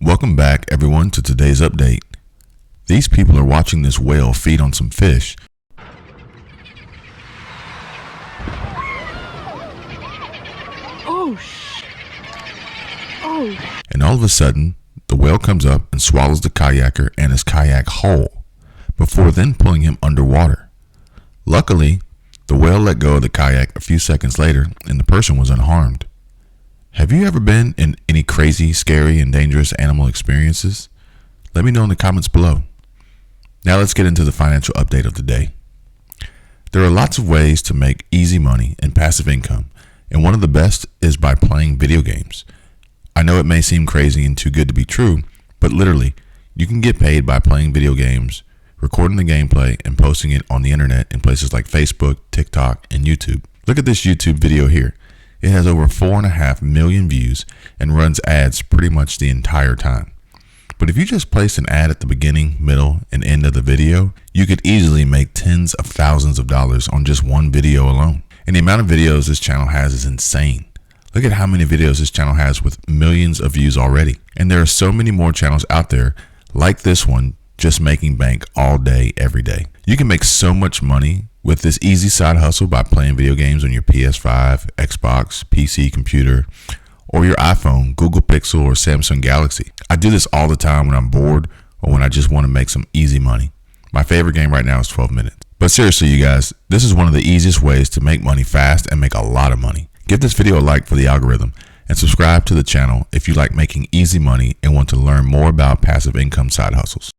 Welcome back, everyone, to today's update. These people are watching this whale feed on some fish. And all of a sudden, the whale comes up and swallows the kayaker and his kayak whole, before then pulling him underwater. Luckily, the whale let go of the kayak a few seconds later and the person was unharmed. Have you ever been in any crazy, scary, and dangerous animal experiences? Let me know in the comments below. Now let's get into the financial update of the day. There are lots of ways to make easy money and passive income, and one of the best is by playing video games. I know it may seem crazy and too good to be true, but literally, you can get paid by playing video games, recording the gameplay, and posting it on the internet in places like Facebook, TikTok, and YouTube. Look at this YouTube video here. It has over 4.5 million views and runs ads pretty much the entire time. But if you just place an ad at the beginning, middle, and end of the video, you could easily make tens of thousands of dollars on just one video alone. And the amount of videos this channel has is insane. Look at how many videos this channel has with millions of views already. And there are so many more channels out there like this one just making bank all day, every day. You can make so much money with this easy side hustle by playing video games on your PS5, Xbox, PC, computer, or your iPhone, Google Pixel, or Samsung Galaxy. I do this all the time when I'm bored or when I just want to make some easy money. My favorite game right now is 12 Minutes. But seriously, you guys, this is one of the easiest ways to make money fast and make a lot of money. Give this video a like for the algorithm and subscribe to the channel if you like making easy money and want to learn more about passive income side hustles.